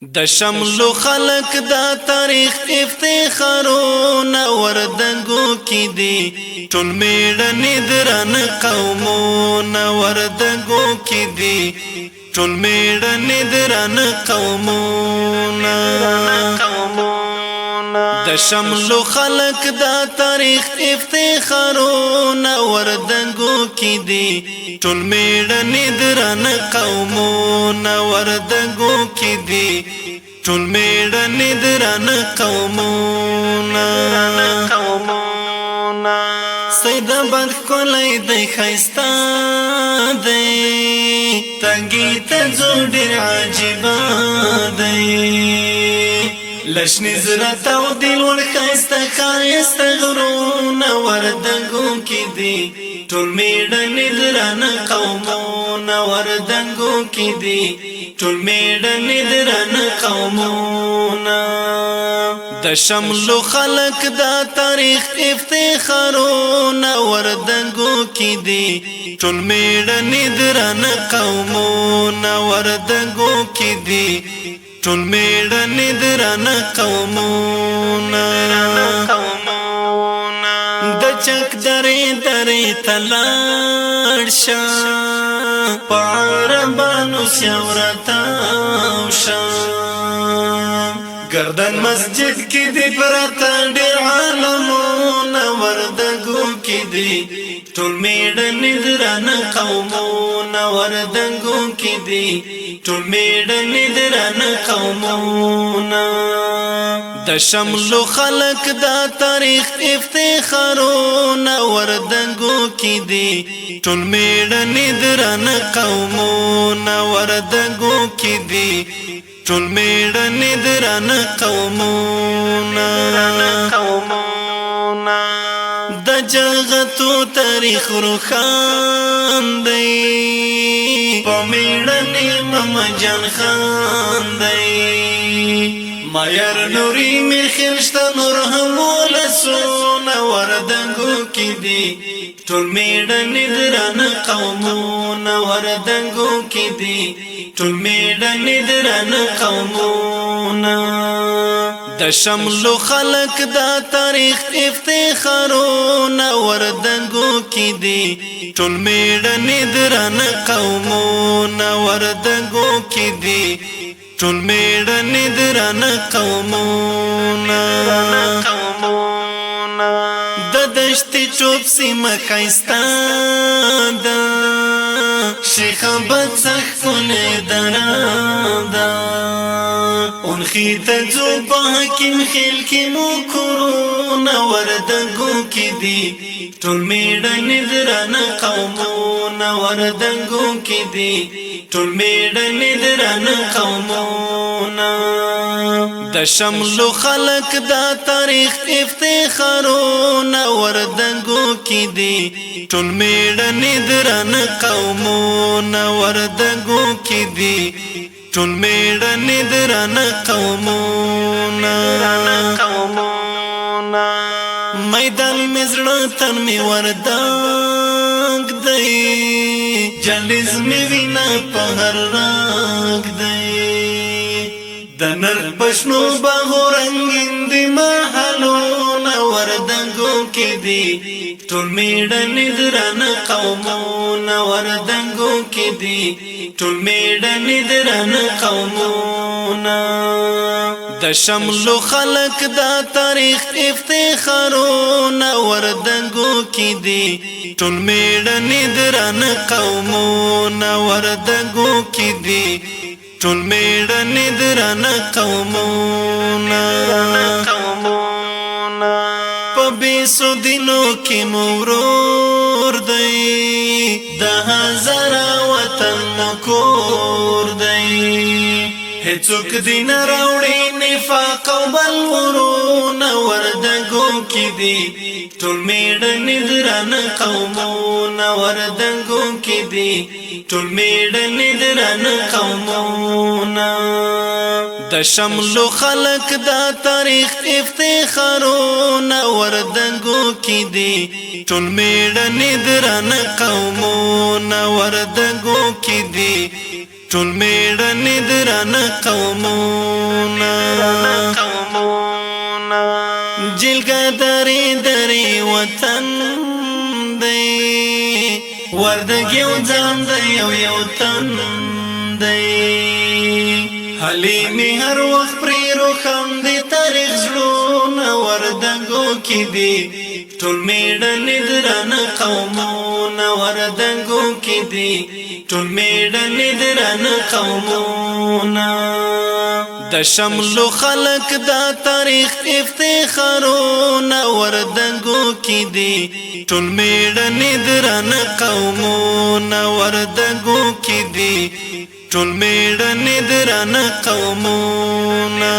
د شملو خلق دا تاریخ افتخارونه وردنګو کې دي ټول میړني درن قومونه وردنګو کې دي ټول میړني درن قومونه د شملو خلق دا تاریخ افتخارونه وردنګو کې دي ټول میړني درن قومونه وردنګو کې دي ټول میړني درن قومونه سید بد کولای دی خیستا دی تنگی تزو ډیر عجیب دی لشنی زرت او دل ور خیستا خیستا غرونه وردنګو کې دي ټول میړني درن قومونه وردنګو کې دي ټول میړني درن قومونه د شملو خلق دا تاریخ افتخارونه وردنګو کې دي ټول میړني درن قومونه وردنګو کې دي ټول میړني درن قومونه د چک درې درې تلاړ شه پاربانو سیورتاو شه گردن مسجد کی دی پرتا ډیر عالمونه وردنګو کې دي ټول میړني درن قومونه وردنګو کې دي ټول میړني درن قومونه د شملو خلق دا تاریخ افتخارونه وردنګو کې دي ټول میړني درن قومونه وردنګو کې دي ټول میړني درن قومونه د جغتو تاریخ روخان دی په میړني ماما جان خان دی مایر نوري میخلشتا نور هم ولسونه وردنګو کې دي ټول میړني درن قومونه وردنګو کې دي ټول میړني درن قومونه د شملو خلق دا تاریخ افتخارونه وردنګو کې دي ټول میړني درن قومونه وردنګو کې دي ټول میړني درن قومونه د دشتي چوب سیمه خیستا ده شیخ بد سخونه درادا اون خیت جو باکیم خیل کی مو کرونا وردنګو کې دي ټول میړني درن قومونه وردنګو کې دي ټول میړني درن قومونه د شملو خلق دا تاریخ افتخارونه وردنګو کې دي ټول میړني درن قومونه وردنګو کې دي ټول میړني درن قومونه میدان مزړه تن می وردنګ دی جلیز می وینا په هر رنگ دی د نر پښنو باغو رنگین دی محلونه وردنګو کې دي ټول میړني درن قومونه وردنګو کې دي ټول میړني درن قومونه د شملو خلق دا تاریخ افتخارونه وردنګو کې دي ټول میړني درن قومونه وردنګو کې دي ټول میړني درن قومونه په بیسو دینو کې مورور دی د هزار وطن مکور دی هیڅوک دین راوړي نفاق او بل ورونه وردنګو کې دي ټول میړني درن قومونه وردنګو کې دي ټول میړني درن قومونه د شملو خلق دا تاریخ افتخارونه وردنګو کې دي ټول میړني درن قومونه وردنګو کې دي ټول میړنې درانه قومونه جلګه درې درې وطن دی وردګ یو ځان دی یو تن دی حلیمي هر وخت پرې روښان دی تاریخ زړونه وردګو کې دی ټول میړنې درانه قومونه وردګو کې دی ټول میړنې درانه قومونه د شملو خلق دا تاریخ افتخارونه وردګو کې دی ټول میړنې درانه قومونه وردګو کې دی ټول میړنې درانه قومونه